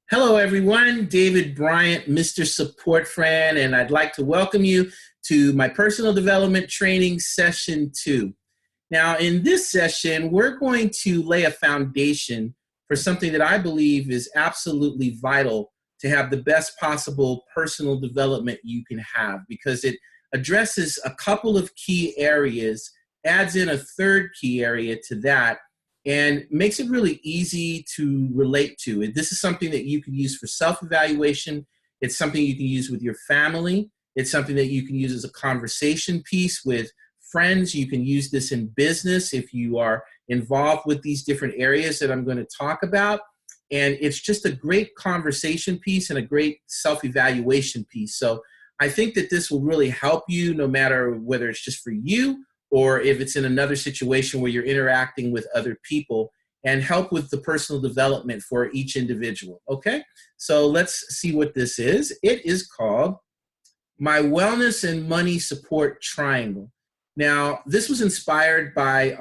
Hello, everyone. David Bryant, Mr. Support Friend, and I'd like to welcome you to my personal development training session 2. Now, in this session, we're going to lay a foundation for something that I believe is absolutely vital to have the best possible personal development you can have, because it addresses a couple of key areas, adds in a third key area to that, and makes it really easy to relate to. And this is something that you can use for self-evaluation. It's something you can use with your family. It's something that you can use as a conversation piece with friends. You can use this in business if you are involved with these different areas that I'm going to talk about. And it's just a great conversation piece and a great self-evaluation piece. So I think that this will really help you, no matter whether it's just for you or if it's in another situation where you're interacting with other people, and help with the personal development for each individual. Okay, so let's see what this is. It is called my Wellness and Money Support Triangle. Now, this was inspired by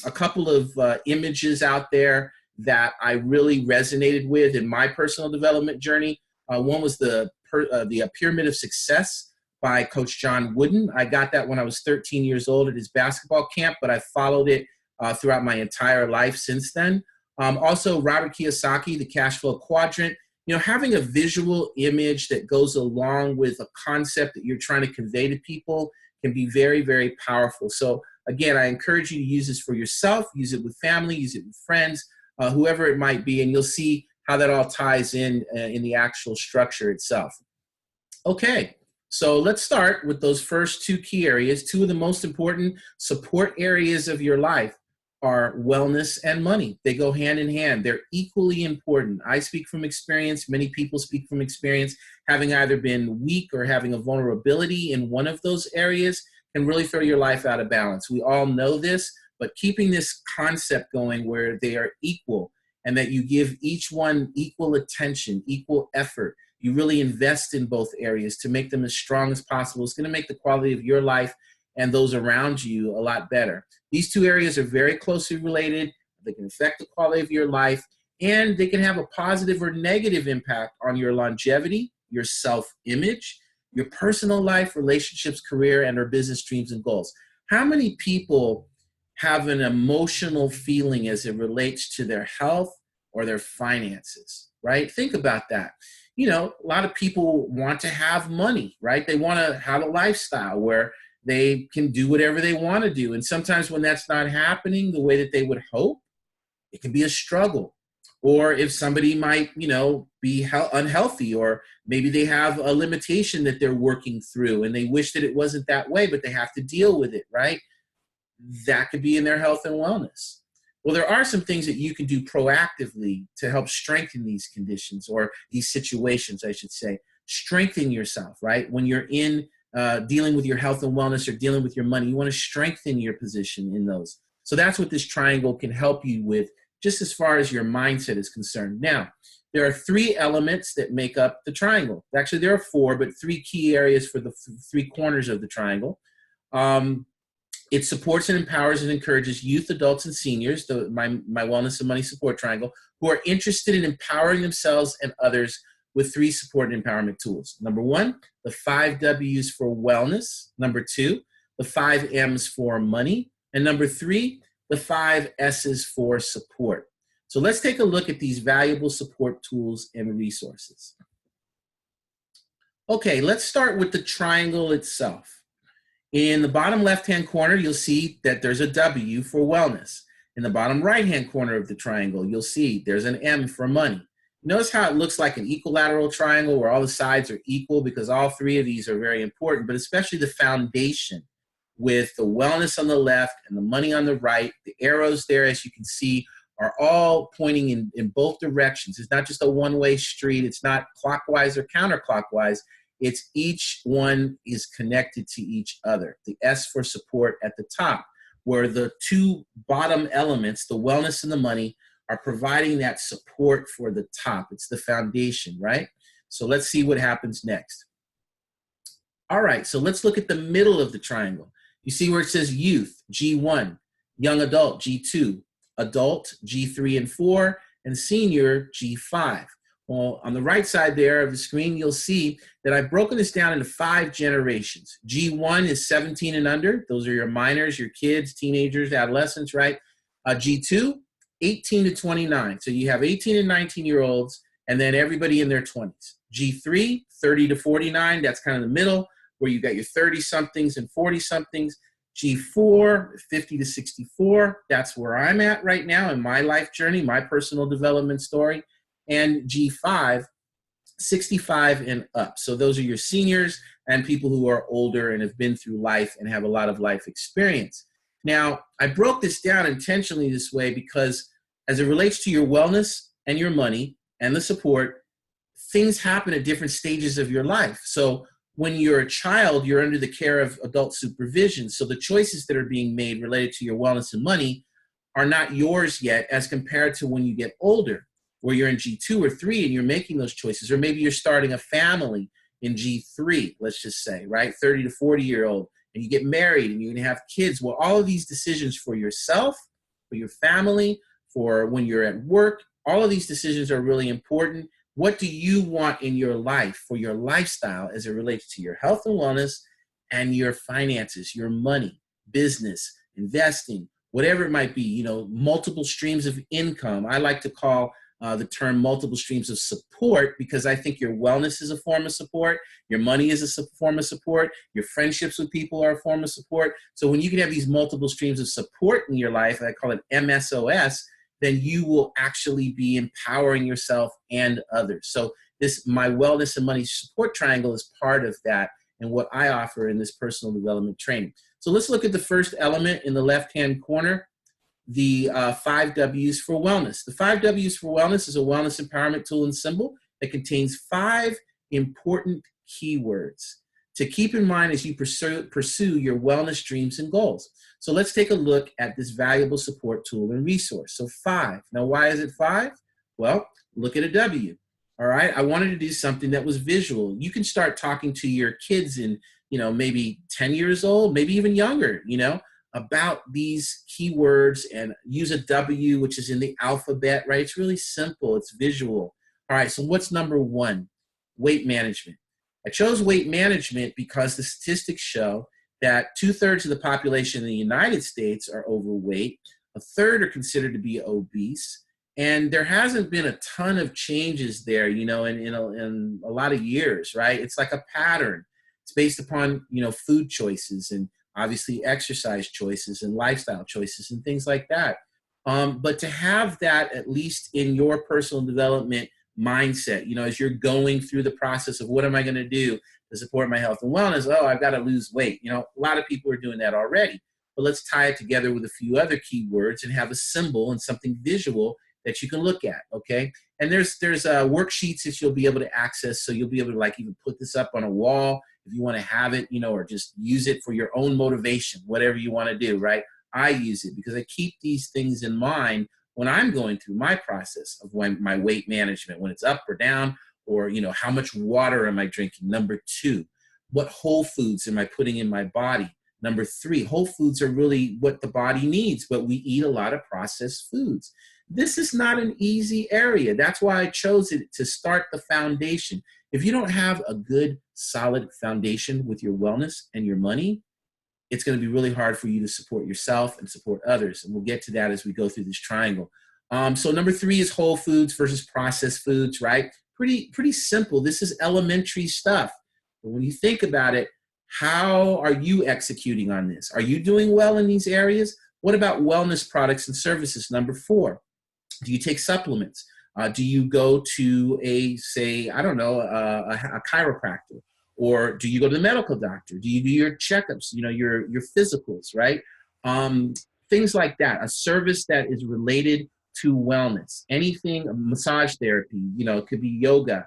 a couple of images out there that I really resonated with in my personal development journey. One was the Pyramid of Success by Coach John Wooden. I got that when I was 13 years old at his basketball camp, but I followed it throughout my entire life since then. Also, Robert Kiyosaki, the Cash Flow Quadrant. You know, having a visual image that goes along with a concept that you're trying to convey to people can be very, very powerful. So again, I encourage you to use this for yourself, use it with family, use it with friends, whoever it might be, and you'll see how that all ties in the actual structure itself. Okay. So let's start with those first two key areas. Two of the most important support areas of your life are wellness and money. They go hand in hand. They're equally important. I speak from experience. Many people speak from experience. Having either been weak or having a vulnerability in one of those areas can really throw your life out of balance. We all know this, but keeping this concept going where they are equal and that you give each one equal attention, equal effort, you really invest in both areas to make them as strong as possible. It's going to make the quality of your life and those around you a lot better. These two areas are very closely related. They can affect the quality of your life, and they can have a positive or negative impact on your longevity, your self-image, your personal life, relationships, career, and/or business dreams and goals. How many people have an emotional feeling as it relates to their health or their finances, right? Think about that. You know, a lot of people want to have money, right? They want to have a lifestyle where they can do whatever they want to do. And sometimes when that's not happening the way that they would hope, it can be a struggle. Or if somebody might, be unhealthy, or maybe they have a limitation that they're working through and they wish that it wasn't that way, but they have to deal with it, right? That could be in their health and wellness. Well, there are some things that you can do proactively to help strengthen these conditions, or these situations, I should say. Strengthen yourself, right? When you're in dealing with your health and wellness or dealing with your money, you want to strengthen your position in those. So that's what this triangle can help you with, just as far as your mindset is concerned. Now, there are 3 elements that make up the triangle. Actually, there are 4, but 3 key areas for the 3 corners of the triangle. It supports and empowers and encourages youth, adults, and seniors, my Wellness and Money Support Triangle, who are interested in empowering themselves and others with 3 support and empowerment tools. Number 1, the 5 W's for wellness. Number 2, the 5 M's for money. And number 3, the 5 S's for support. So let's take a look at these valuable support tools and resources. Okay, let's start with the triangle itself. In the bottom left-hand corner, you'll see that there's a W for wellness. In the bottom right-hand corner of the triangle, you'll see there's an M for money. Notice how it looks like an equilateral triangle where all the sides are equal, because all 3 of these are very important, but especially the foundation with the wellness on the left and the money on the right. The arrows there, as you can see, are all pointing in both directions. It's not just a one-way street. It's not clockwise or counterclockwise. It's each one is connected to each other. The S for support at the top, where the 2 bottom elements, the wellness and the money, are providing that support for the top. It's the foundation, right? So let's see what happens next. All right, so let's look at the middle of the triangle. You see where it says youth, G1, young adult, G2, adult, G3 and 4, and senior, G5. Well, on the right side there of the screen, you'll see that I've broken this down into 5 generations. G1 is 17 and under. Those are your minors, your kids, teenagers, adolescents, right? G2, 18 to 29. So you have 18 and 19-year-olds, and then everybody in their 20s. G3, 30 to 49. That's kind of the middle, where you got your 30-somethings and 40-somethings. G4, 50 to 64. That's where I'm at right now in my life journey, my personal development story. And G5, 65 and up. So those are your seniors and people who are older and have been through life and have a lot of life experience. Now, I broke this down intentionally this way because as it relates to your wellness and your money and the support, things happen at different stages of your life. So when you're a child, you're under the care of adult supervision. So the choices that are being made related to your wellness and money are not yours yet as compared to when you get older, where you're in G2 or 3 and you're making those choices. Or maybe you're starting a family in G3, let's just say, right? 30 to 40-year-old, and you get married and you're gonna have kids. Well, all of these decisions for yourself, for your family, for when you're at work, all of these decisions are really important. What do you want in your life for your lifestyle as it relates to your health and wellness and your finances, your money, business, investing, whatever it might be, multiple streams of income. I like to call the term multiple streams of support because I think your wellness is a form of support, your money is a form of support, your friendships with people are a form of support. So when you can have these multiple streams of support in your life, I call it MSOS, then you will actually be empowering yourself and others. So my wellness and money support triangle is part of that and what I offer in this personal development training. So let's look at the first element in the left-hand corner, the 5 W's for wellness. The 5 W's for wellness is a wellness empowerment tool and symbol that contains 5 important keywords to keep in mind as you pursue your wellness dreams and goals. So let's take a look at this valuable support tool and resource. So 5. Now, why is it 5? Well, look at a W. All right. I wanted to do something that was visual. You can start talking to your kids in, maybe 10 years old, maybe even younger, about these keywords and use a W, which is in the alphabet, right? It's really simple. It's visual. All right. So what's number 1? Weight management. I chose weight management because the statistics show that 2/3 of the population in the United States are overweight. 1/3 are considered to be obese. And there hasn't been a ton of changes there, in a lot of years, right? It's like a pattern. It's based upon, food choices and obviously exercise choices and lifestyle choices and things like that. But to have that at least in your personal development mindset, as you're going through the process of what am I going to do to support my health and wellness? Oh, I've got to lose weight. A lot of people are doing that already. But let's tie it together with a few other keywords and have a symbol and something visual that you can look at, okay? And there's worksheets that you'll be able to access, so you'll be able to even put this up on a wall if you want to have it, or just use it for your own motivation, whatever you want to do, right? I use it because I keep these things in mind when I'm going through my process of my weight management, when it's up or down, or how much water am I drinking? Number 2, what whole foods am I putting in my body? Number 3, whole foods are really what the body needs, but we eat a lot of processed foods. This is not an easy area. That's why I chose it to start the foundation. If you don't have a good, solid foundation with your wellness and your money, it's going to be really hard for you to support yourself and support others. And we'll get to that as we go through this triangle. So number 3 is whole foods versus processed foods, right? Pretty simple. This is elementary stuff. But when you think about it, how are you executing on this? Are you doing well in these areas? What about wellness products and services? Number 4, do you take supplements? Do you go to a chiropractor? Or do you go to the medical doctor? Do you do your checkups, your physicals, right? Things like that. A service that is related to wellness. Anything, massage therapy, it could be yoga,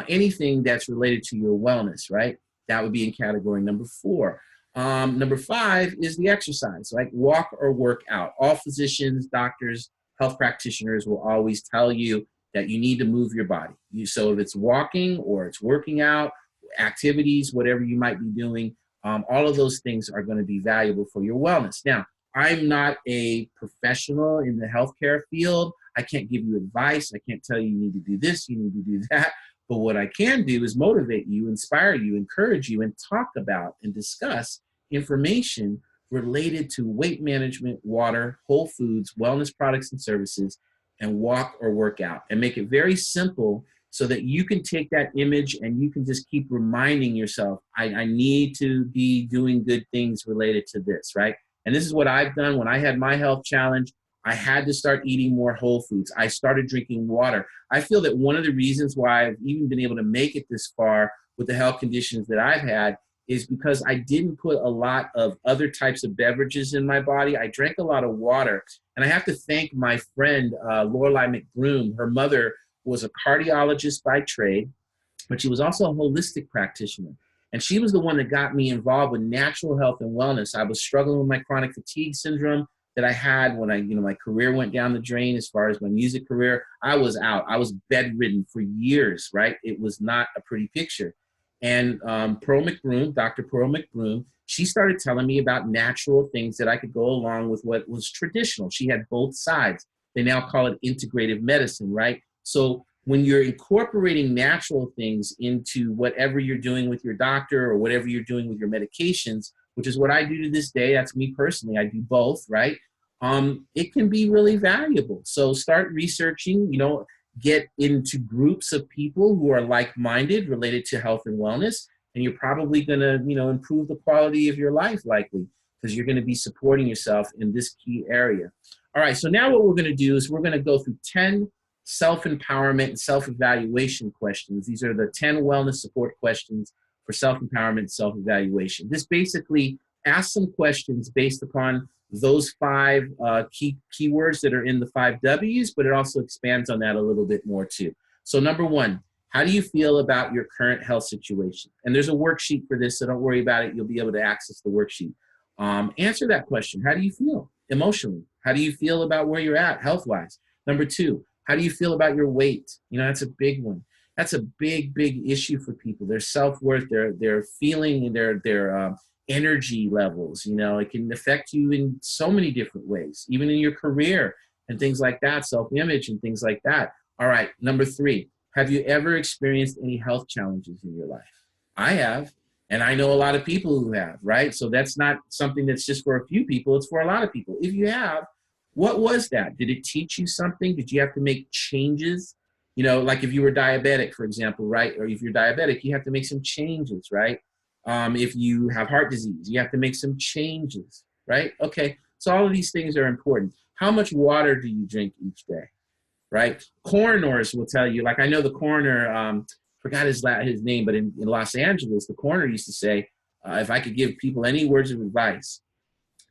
anything that's related to your wellness, right? That would be in category number 4. Number 5 is the exercise, like walk or work out. All physicians, doctors, health practitioners will always tell you that you need to move your body. So if it's walking or it's working out, activities, whatever you might be doing, all of those things are going to be valuable for your wellness. Now, I'm not a professional in the healthcare field. I can't give you advice. I can't tell you you need to do this, you need to do that. But what I can do is motivate you, inspire you, encourage you, and talk about and discuss information related to weight management, water, whole foods, wellness products and services, and walk or work out, and make it very simple so that you can take that image and you can just keep reminding yourself, I need to be doing good things related to this, right? And this is what I've done when I had my health challenge. I had to start eating more whole foods. I started drinking water. I feel that one of the reasons why I've even been able to make it this far with the health conditions that I've had is because I didn't put a lot of other types of beverages in my body. I drank a lot of water. And I have to thank my friend, Lorelei McBroom. Her mother was a cardiologist by trade, but she was also a holistic practitioner. And she was the one that got me involved with natural health and wellness. I was struggling with my chronic fatigue syndrome that I had when my career went down the drain as far as my music career. I was out. I was bedridden for years, right? It was not a pretty picture. And Pearl McBroom, Dr. Pearl McBroom, she started telling me about natural things that I could go along with what was traditional. She had both sides. They now call it integrative medicine, right? So when you're incorporating natural things into whatever you're doing with your doctor or whatever you're doing with your medications, which is what I do to this day, that's me personally, I do both, right? It can be really valuable. So start researching, get into groups of people who are like-minded related to health and wellness, and you're probably going to, improve the quality of your life likely because you're going to be supporting yourself in this key area. All right, so now what we're going to do is we're going to go through 10 self-empowerment and self-evaluation questions. These are the 10 wellness support questions for self-empowerment and self-evaluation. This basically asks some questions based upon those 5 keywords that are in the 5 W's, but it also expands on that a little bit more too. So number 1, how do you feel about your current health situation? And there's a worksheet for this, so don't worry about it. You'll be able to access the worksheet. Answer that question. How do you feel emotionally? How do you feel about where you're at health-wise? Number 2, how do you feel about your weight? That's a big one. That's a big, big issue for people. Their self-worth, their feeling, and their energy levels. It can affect you in so many different ways, even in your career and things like that, self-image and things like that. All right, number 3, have you ever experienced any health challenges in your life? I have, and I know a lot of people who have, right? So that's not something that's just for a few people, it's for a lot of people. If you have, what was that? Did it teach you something? Did you have to make changes? Like if you were diabetic, for example, right? Or if you're diabetic, you have to make some changes, right? If you have heart disease, you have to make some changes, right? Okay, so all of these things are important. How much water do you drink each day, right? Coroners will tell you, like I know the coroner, forgot his name, but in Los Angeles, the coroner used to say, if I could give people any words of advice,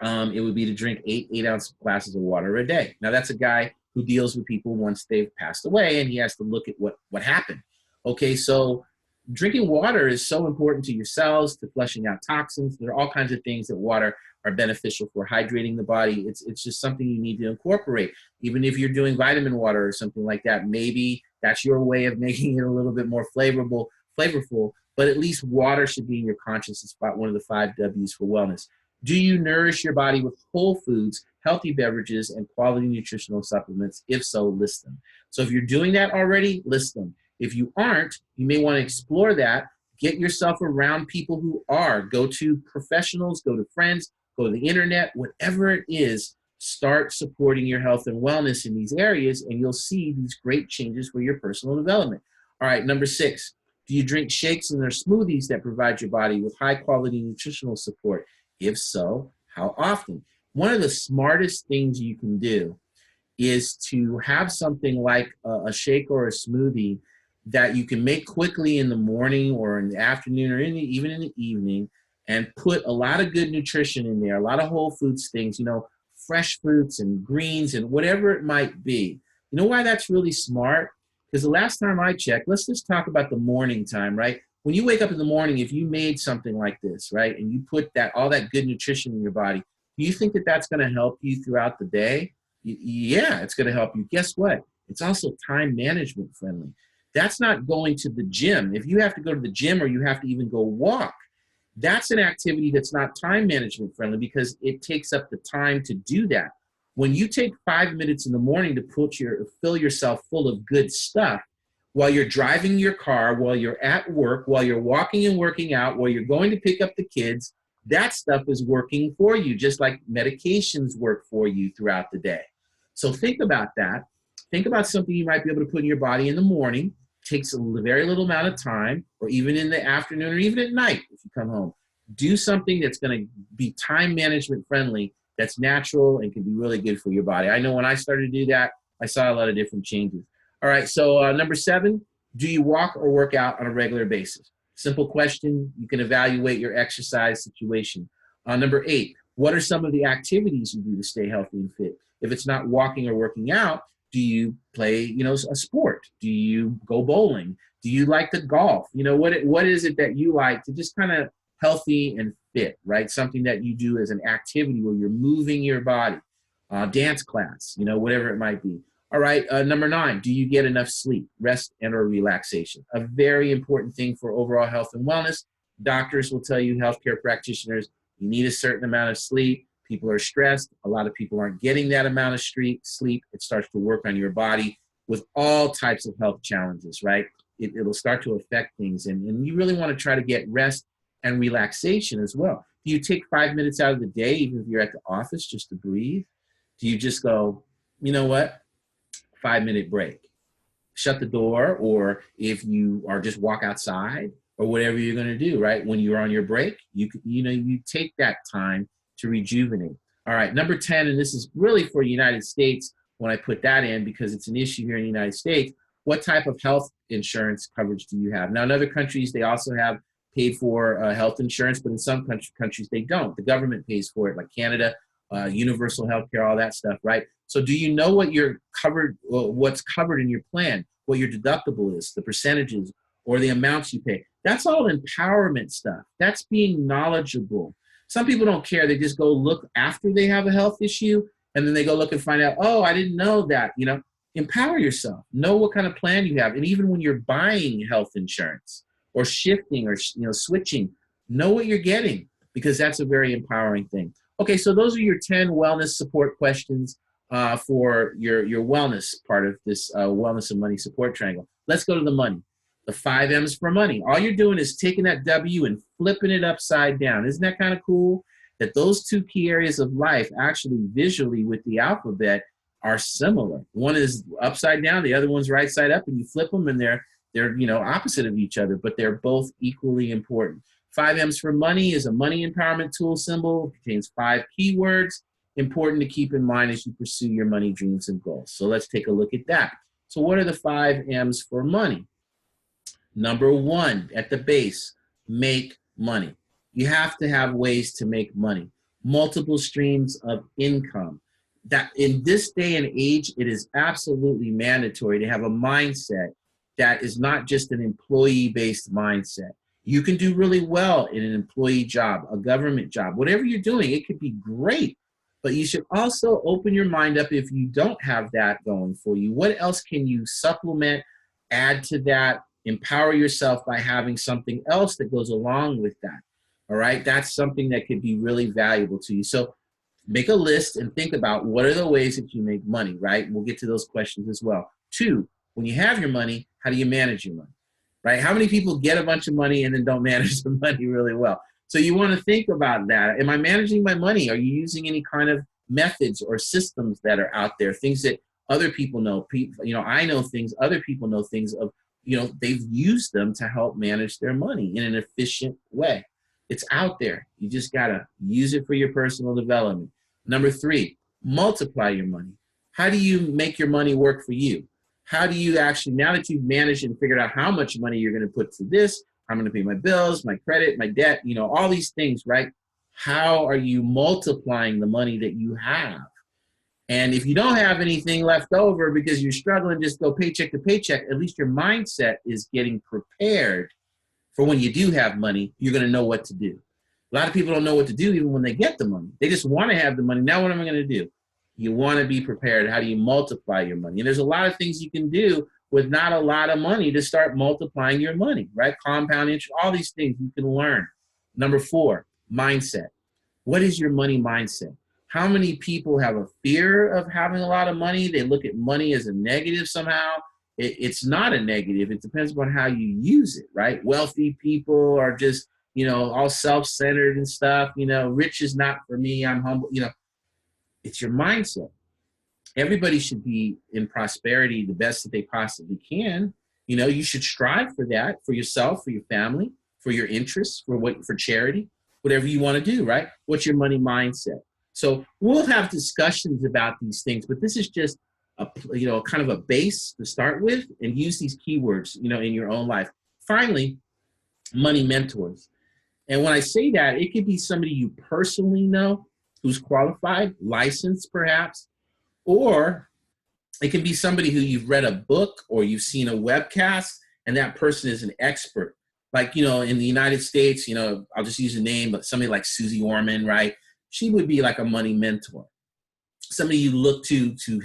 it would be to drink 8-ounce glasses of water a day. Now that's a guy who deals with people once they've passed away, and he has to look at what happened. Okay, so drinking water is so important to your cells, to flushing out toxins. There are all kinds of things that water are beneficial for hydrating the body. It's just something you need to incorporate. Even if you're doing vitamin water or something like that, maybe that's your way of making it a little bit more flavorful, but at least water should be in your conscious spot, one of the 5 W's for wellness. Do you nourish your body with whole foods, healthy beverages, and quality nutritional supplements? If so, list them. So if you're doing that already, list them. If you aren't, you may want to explore that. Get yourself around people who are. Go to professionals, go to friends, go to the internet, whatever it is, start supporting your health and wellness in these areas, and you'll see these great changes for your personal development. All right, number 6, do you drink shakes and or smoothies that provide your body with high-quality nutritional support? If so, how often? One of the smartest things you can do is to have something like a shake or a smoothie that you can make quickly in the morning or in the afternoon or even in the evening, and put a lot of good nutrition in there, a lot of whole foods things, fresh fruits and greens and whatever it might be. You know why that's really smart? Because the last time I checked, let's just talk about the morning time, right? When you wake up in the morning, if you made something like this, right, and you put all that good nutrition in your body, do you think that that's going to help you throughout the day? Yeah, it's going to help you. Guess what? It's also time management friendly. That's not going to the gym. If you have to go to the gym or you have to even go walk, that's an activity that's not time management friendly because it takes up the time to do that. When you take 5 minutes in the morning to fill yourself full of good stuff, while you're driving your car, while you're at work, while you're walking and working out, while you're going to pick up the kids, that stuff is working for you, just like medications work for you throughout the day. So think about that. Think about something you might be able to put in your body in the morning. Takes a very little amount of time, or even in the afternoon, or even at night if you come home. Do something that's going to be time management friendly, that's natural and can be really good for your body. I know when I started to do that, I saw a lot of different changes. All right, so number 7, do you walk or work out on a regular basis? Simple question. You can evaluate your exercise situation. Number 8, what are some of the activities you do to stay healthy and fit? If it's not walking or working out, do you play, a sport? Do you go bowling? Do you like to golf? What is it that you like to just kind of healthy and fit, right? Something that you do as an activity where you're moving your body, dance class, whatever it might be. All right, number 9, do you get enough sleep, rest, and or relaxation? A very important thing for overall health and wellness. Doctors will tell you, healthcare practitioners, you need a certain amount of sleep. People are stressed. A lot of people aren't getting that amount of sleep. It starts to work on your body with all types of health challenges, right? It'll start to affect things. And you really want to try to get rest and relaxation as well. Do you take 5 minutes out of the day, even if you're at the office, just to breathe? Do you just go, you know what? 5-minute break. Shut the door, or if you are just walk outside or whatever you're going to do, right? When you're on your break, you take that time to rejuvenate. All right, number 10, and this is really for the United States when I put that in because it's an issue here in the United States. What type of health insurance coverage do you have? Now, in other countries, they also have paid for health insurance, but in some countries they don't. The government pays for it, like Canada, universal health care, all that stuff, right? So do you know what you're covered, what's covered in your plan, what your deductible is, the percentages, or the amounts you pay? That's all empowerment stuff. That's being knowledgeable. Some people don't care. They just go look after they have a health issue, and then they go look and find out, oh, I didn't know that. Empower yourself. Know what kind of plan you have. And even when you're buying health insurance or shifting or switching, know what you're getting, because that's a very empowering thing. Okay, so those are your 10 wellness support questions for your wellness part of this wellness and money support triangle. Let's go to the money. The 5 M's for money. All you're doing is taking that W and flipping it upside down. Isn't that kind of cool? That those 2 key areas of life actually visually with the alphabet are similar. One is upside down, the other one's right side up, and you flip them and they're opposite of each other, but they're both equally important. 5 M's for money is a money empowerment tool symbol. It contains 5 keywords important to keep in mind as you pursue your money dreams and goals. So let's take a look at that. So what are the 5 M's for money? Number 1, at the base, make money. You have to have ways to make money. Multiple streams of income. That in this day and age, it is absolutely mandatory to have a mindset that is not just an employee-based mindset. You can do really well in an employee job, a government job, whatever you're doing, it could be great. But you should also open your mind up if you don't have that going for you. What else can you supplement, add to that, empower yourself by having something else that goes along with that? All right, that's something that could be really valuable to you. So make a list and think about what are the ways that you make money, right? We'll get to those questions as well. 2, when you have your money, how do you manage your money, right? How many people get a bunch of money and then don't manage the money really well? So you want to think about that. Am I managing my money? Are you using any kind of methods or systems that are out there, things that other people know? I know things, other people know things of, they've used them to help manage their money in an efficient way. It's out there. You just got to use it for your personal development. Number 3, multiply your money. How do you make your money work for you? How do you actually, now that you've managed and figured out how much money you're going to put to this, I'm going to pay my bills, my credit, my debt, all these things, right? How are you multiplying the money that you have? And if you don't have anything left over because you're struggling, just go paycheck to paycheck, at least your mindset is getting prepared for when you do have money, you're going to know what to do. A lot of people don't know what to do even when they get the money. They just want to have the money. Now what am I going to do? You want to be prepared. How do you multiply your money? And there's a lot of things you can do with not a lot of money to start multiplying your money, right? Compound interest, all these things you can learn. Number 4, mindset. What is your money mindset? How many people have a fear of having a lot of money? They look at money as a negative somehow. It's not a negative. It depends upon how you use it, right? Wealthy people are just, all self-centered and stuff. Rich is not for me. I'm humble. It's your mindset. Everybody should be in prosperity the best that they possibly can. You should strive for that, for yourself, for your family, for your interests, for charity, whatever you want to do, right? What's your money mindset? So we'll have discussions about these things, but this is just a kind of a base to start with, and use these keywords, in your own life. Finally, money mentors. And when I say that, it could be somebody you personally know who's qualified, licensed perhaps, or it can be somebody who you've read a book or you've seen a webcast and that person is an expert. Like, in the United States, I'll just use a name, but somebody like Susie Orman, right? She would be like a money mentor. Somebody you look to who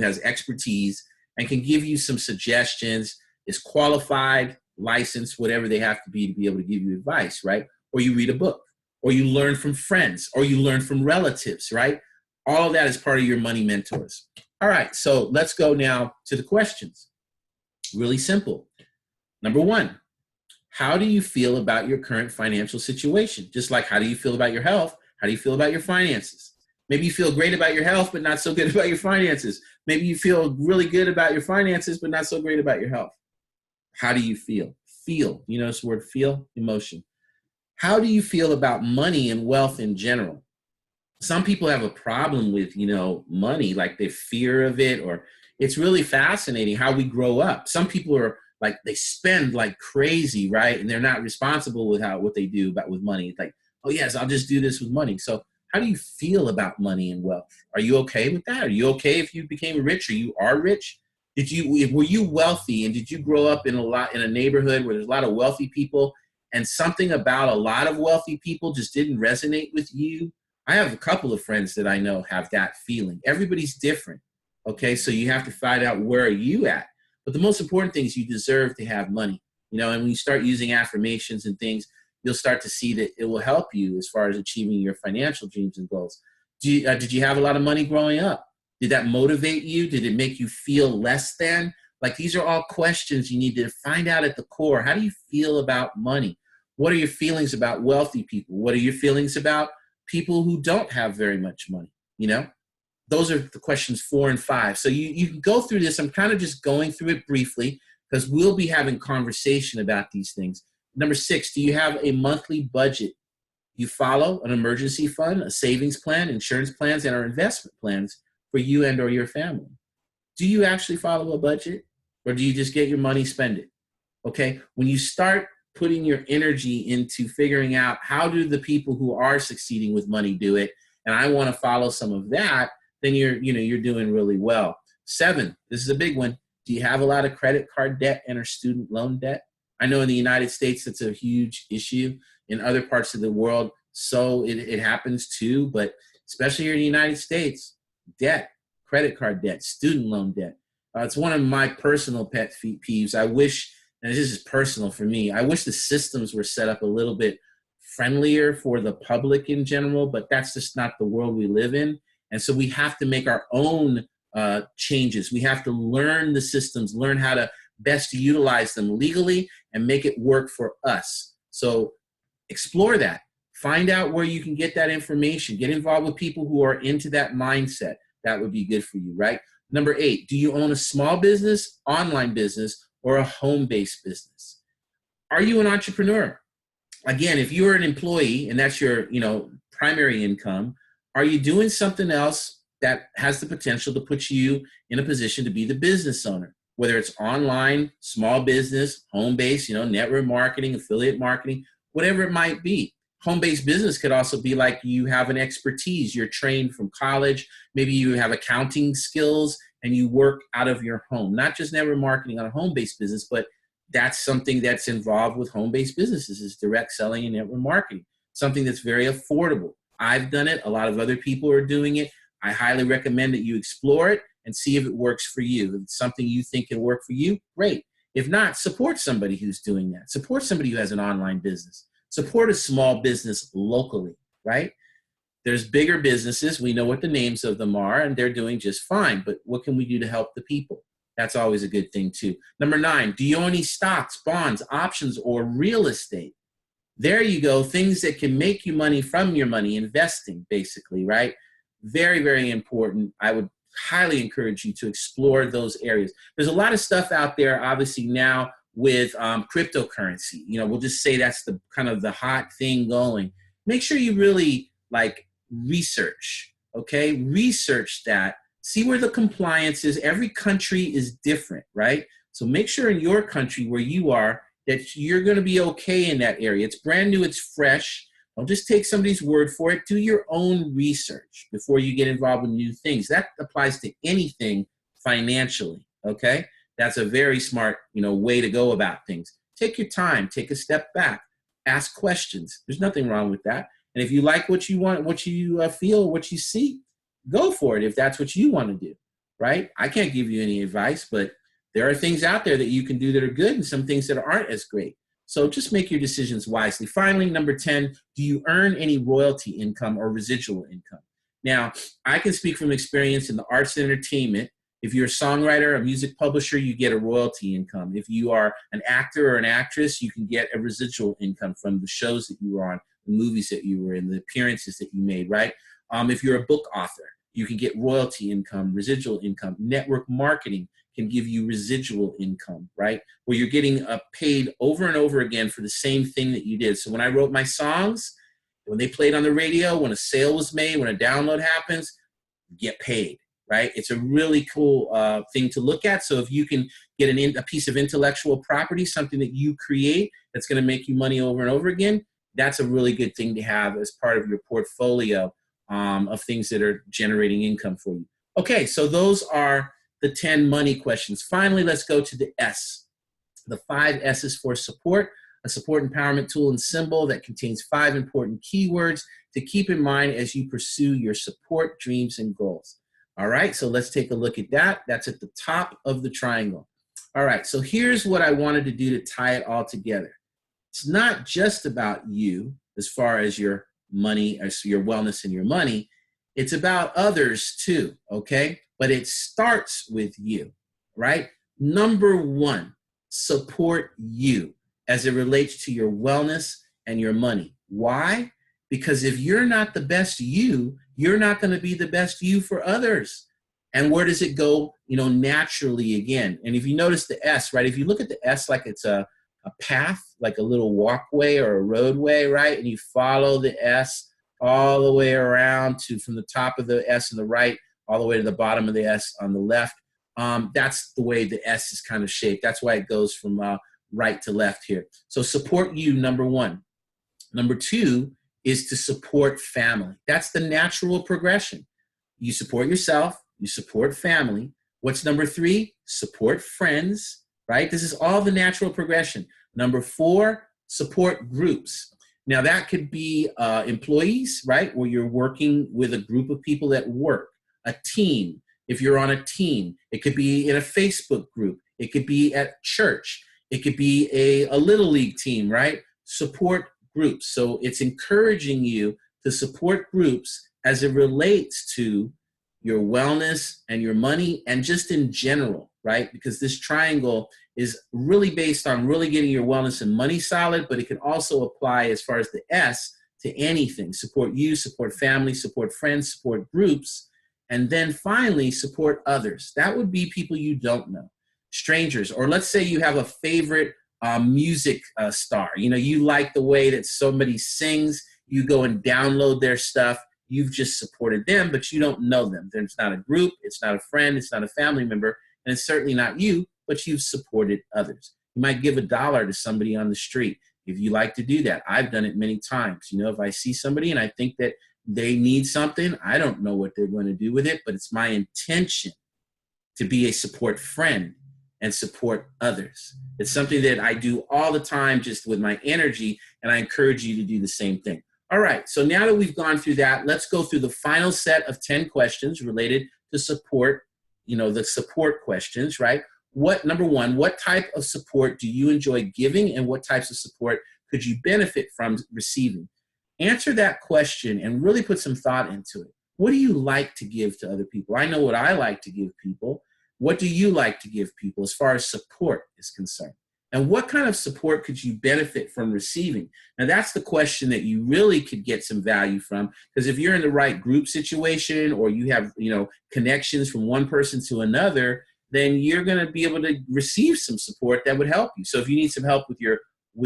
has expertise and can give you some suggestions, is qualified, licensed, whatever they have to be able to give you advice, right? Or you read a book, or you learn from friends, or you learn from relatives, right? All of that is part of your money mentors. All right, so let's go now to the questions. Really simple. Number one, how do you feel about your current financial situation? Just like how do you feel about your health? How do you feel about your finances? Maybe you feel great about your health, but not so good about your finances. Maybe you feel really good about your finances, but not so great about your health. How do you feel? Feel, this word feel, emotion. How do you feel about money and wealth in general? Some people have a problem with, money, like they fear of it, or it's really fascinating how we grow up. Some people are like, they spend like crazy, right? And they're not responsible with what they do with money. It's like, oh yes, I'll just do this with money. So how do you feel about money and wealth? Are you okay with that? Are you okay if you became rich or you are rich? Were you wealthy, and did you grow up in a neighborhood where there's a lot of wealthy people, and something about a lot of wealthy people just didn't resonate with you? I have a couple of friends that I know have that feeling. Everybody's different. Okay, so you have to find out, where are you at? But the most important thing is you deserve to have money. And when you start using affirmations and things, you'll start to see that it will help you as far as achieving your financial dreams and goals. Did you have a lot of money growing up? Did that motivate you? Did it make you feel less than? Like, these are all questions you need to find out at the core. How do you feel about money? What are your feelings about wealthy people? What are your feelings about people who don't have very much money? Those are the questions 4 and 5. So you can go through this. I'm kind of just going through it briefly because we'll be having conversation about these things. Number 6, do you have a monthly budget? You follow an emergency fund, a savings plan, insurance plans, and our investment plans for you and or your family. Do you actually follow a budget, or do you just get your money, spend it? Okay, when you start putting your energy into figuring out how do the people who are succeeding with money do it, and I want to follow some of that, then you're doing really well. 7, this is a big one. Do you have a lot of credit card debt and or student loan debt? I know in the United States it's a huge issue. In other parts of the world, so it happens too, but especially here in the United States, debt, credit card debt, student loan debt. It's one of my personal pet peeves. I wish, and this is personal for me, I wish the systems were set up a little bit friendlier for the public in general, but that's just not the world we live in. And so we have to make our own changes. We have to learn the systems, learn how to best utilize them legally and make it work for us. So explore that. Find out where you can get that information. Get involved with people who are into that mindset. That would be good for you, right? Number 8, do you own a small business, online business, or a home-based business? Are you an entrepreneur? Again, if you're an employee and that's your, primary income, are you doing something else that has the potential to put you in a position to be the business owner? Whether it's online, small business, home-based, network marketing, affiliate marketing, whatever it might be. Home-based business could also be like you have an expertise. You're trained from college. Maybe you have accounting skills and you work out of your home. Not just network marketing on a home-based business, but that's something that's involved with home-based businesses, is direct selling and network marketing. Something that's very affordable. I've done it. A lot of other people are doing it. I highly recommend that you explore it and see if it works for you. If it's something you think can work for you, great. If not, support somebody who's doing that. Support somebody who has an online business. Support a small business locally, right? There's bigger businesses. We know what the names of them are, and they're doing just fine. But what can we do to help the people? That's always a good thing too. Number 9, do you own any stocks, bonds, options, or real estate? There you go. Things that can make you money from your money, investing basically, right? Very, very important. I would highly encourage you to explore those areas. There's a lot of stuff out there, obviously now with cryptocurrency. We'll just say that's the kind of the hot thing going. Make sure you really research, okay? Research that. See where the compliance is. Every country is different, right? So make sure in your country where you are that you're going to be okay in that area. It's brand new, it's fresh. Don't just take somebody's word for it. Do your own research before you get involved with new things. That applies to anything financially, okay? That's a very smart, way to go about things. Take your time, take a step back, ask questions. There's nothing wrong with that. And if you like what you want, what you feel, what you see, go for it if that's what you want to do, right? I can't give you any advice, but there are things out there that you can do that are good and some things that aren't as great. So just make your decisions wisely. Finally, number 10, do you earn any royalty income or residual income? Now, I can speak from experience in the arts and entertainment. If you're a songwriter, a music publisher, you get a royalty income. If you are an actor or an actress, you can get a residual income from the shows that you were on, the movies that you were in, the appearances that you made, right? If you're a book author, you can get royalty income, residual income. Network marketing can give you residual income, right? Where you're getting paid over and over again for the same thing that you did. So when I wrote my songs, when they played on the radio, when a sale was made, when a download happens, get paid, right? It's a really cool thing to look at. So if you can get a piece of intellectual property, something that you create that's going to make you money over and over again, that's a really good thing to have as part of your portfolio of things that are generating income for you. Okay, so those are the 10 money questions. Finally, let's go to the S. The 5 S's for support, a support empowerment tool and symbol that contains 5 important keywords to keep in mind as you pursue your support dreams and goals. All right, so let's take a look at that. That's at the top of the triangle. All right, so here's what I wanted to do to tie it all together. It's not just about you as far as your money, or your wellness and your money. It's about others too, okay? But it starts with you, right? Number 1, support you as it relates to your wellness and your money. Why? Because if you're not the best you, you're not going to be the best you for others. And where does it go? Naturally again. And if you notice the S, right? If you look at the S like it's a path, like a little walkway or a roadway, right? And you follow the S all the way around from the top of the S on the right, all the way to the bottom of the S on the left. That's the way the S is kind of shaped. That's why it goes from right to left here. So support you, number 1. Number 2 is to support family. That's the natural progression. You support yourself, you support family. What's number 3? Support friends, right? This is all the natural progression. Number 4, support groups. Now that could be employees, right? Where you're working with a group of people at work, a team. If you're on a team, it could be in a Facebook group. It could be at church. It could be a little league team, right? Support groups. So it's encouraging you to support groups as it relates to your wellness and your money and just in general, right? Because this triangle is really based on really getting your wellness and money solid, but it can also apply as far as the S to anything. Support you, support family, support friends, support groups, and then finally support others. That would be people you don't know, strangers, or let's say you have a favorite music star. You like the way that somebody sings, you go and download their stuff. You've just supported them, but you don't know them. It's not a group, it's not a friend, it's not a family member, and it's certainly not you, but you've supported others. You might give $1 to somebody on the street if you like to do that. I've done it many times. If I see somebody and I think that they need something, I don't know what they're going to do with it, but it's my intention to be a support friend and support others. It's something that I do all the time just with my energy, and I encourage you to do the same thing. All right, so now that we've gone through that, let's go through the final set of 10 questions related to support, the support questions, right? Number 1, what type of support do you enjoy giving, and what types of support could you benefit from receiving? Answer that question and really put some thought into it. What do you like to give to other people? I know what I like to give people. What do you like to give people as far as support is concerned? And what kind of support could you benefit from receiving? Now, that's the question that you really could get some value from, because if you're in the right group situation or you have, connections from one person to another, then you're going to be able to receive some support that would help you. So if you need some help with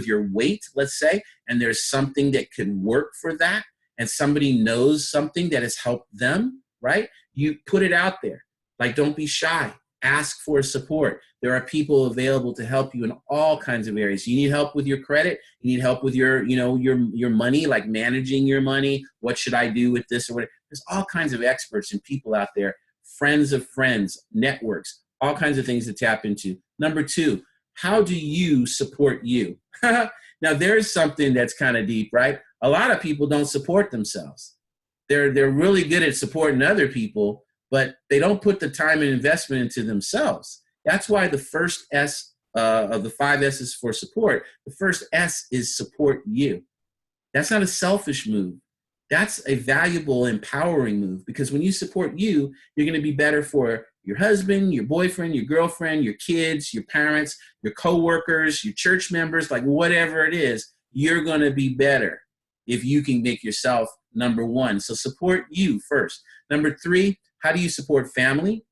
your weight, let's say, and there's something that could work for that, and somebody knows something that has helped them, right? You put it out there. Like, don't be shy. Ask for support. There are people available to help you in all kinds of areas. You need help with your credit. You need help with your money, like managing your money. What should I do with this or whatever? There's all kinds of experts and people out there, friends of friends, networks, all kinds of things to tap into. Number 2, how do you support you? Now, there's something that's kind of deep, right? A lot of people don't support themselves. They're really good at supporting other people, but they don't put the time and investment into themselves. That's why the first S of the 5 S's for support, the first S is support you. That's not a selfish move. That's a valuable, empowering move, because when you support you, you're going to be better for your husband, your boyfriend, your girlfriend, your kids, your parents, your coworkers, your church members, like whatever it is, you're going to be better if you can make yourself number 1. So support you first. Number 3, how do you support family?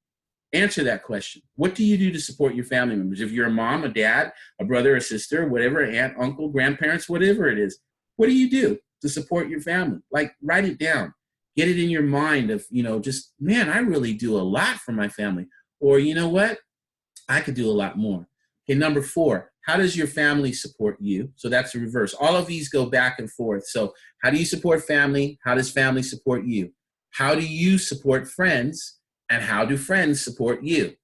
Answer that question. What do you do to support your family members? If you're a mom, a dad, a brother, a sister, whatever, aunt, uncle, grandparents, whatever it is, what do you do to support your family? Like, write it down. Get it in your mind of, just, man, I really do a lot for my family. Or, you know what? I could do a lot more. Okay, number 4, how does your family support you? So that's the reverse. All of these go back and forth. So how do you support family? How does family support you? How do you support friends? And how do friends support you?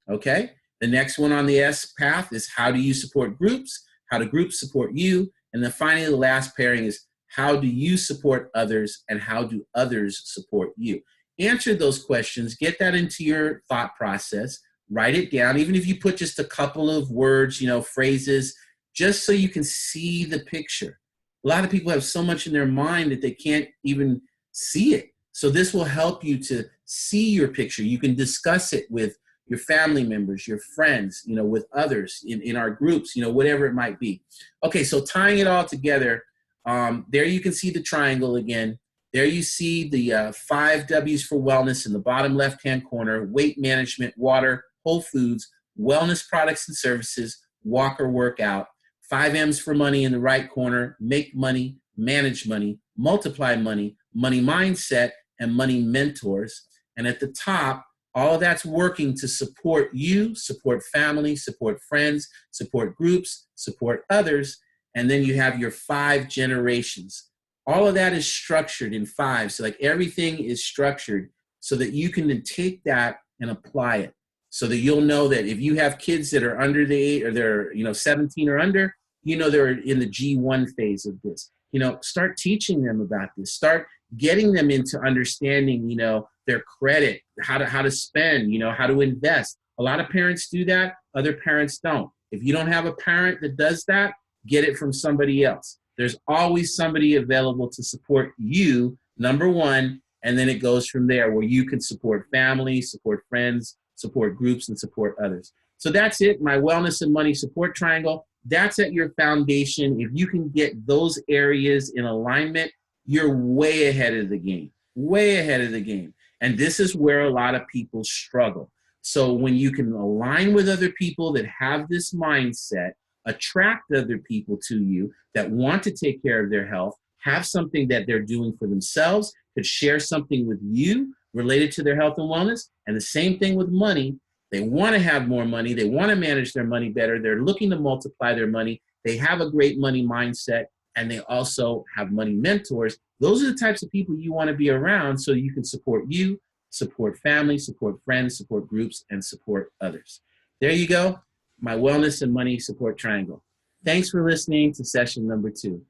Okay? The next one on the S path is how do you support groups? How do groups support you? And then finally, the last pairing is how do you support others and how do others support you? Answer those questions. Get that into your thought process. Write it down, even if you put just a couple of words, phrases, just so you can see the picture. A lot of people have so much in their mind that they can't even see it. So this will help you to see your picture. You can discuss it with your family members, your friends, with others in our groups, whatever it might be. Okay, so tying it all together, there you can see the triangle again. There you see the 5 W's for wellness in the bottom left-hand corner: weight management, water, whole foods, wellness products and services, walk or work out. 5 M's for money in the right corner: make money, manage money, multiply money, money mindset, and money mentors. And at the top, all of that's working to support you, support family, support friends, support groups, support others. And then you have your 5 generations. All of that is structured in 5. So like everything is structured so that you can then take that and apply it. So that you'll know that if you have kids that are under the 8 or they're 17 or under, they're in the G1 phase of this. Start teaching them about this. Start getting them into understanding, their credit, how to spend, how to invest. A lot of parents do that. Other parents don't. If you don't have a parent that does that, get it from somebody else. There's always somebody available to support you, number 1, and then it goes from there where you can support family, support friends, support groups, and support others. So that's it, my wellness and money support triangle. That's at your foundation. If you can get those areas in alignment, you're way ahead of the game, way ahead of the game. And this is where a lot of people struggle. So when you can align with other people that have this mindset, attract other people to you that want to take care of their health, have something that they're doing for themselves, could share something with you related to their health and wellness, and the same thing with money. They want to have more money. They want to manage their money better. They're looking to multiply their money. They have a great money mindset, and they also have money mentors. Those are the types of people you want to be around so you can support you, support family, support friends, support groups, and support others. There you go, my wellness and money support triangle. Thanks for listening to session number 2.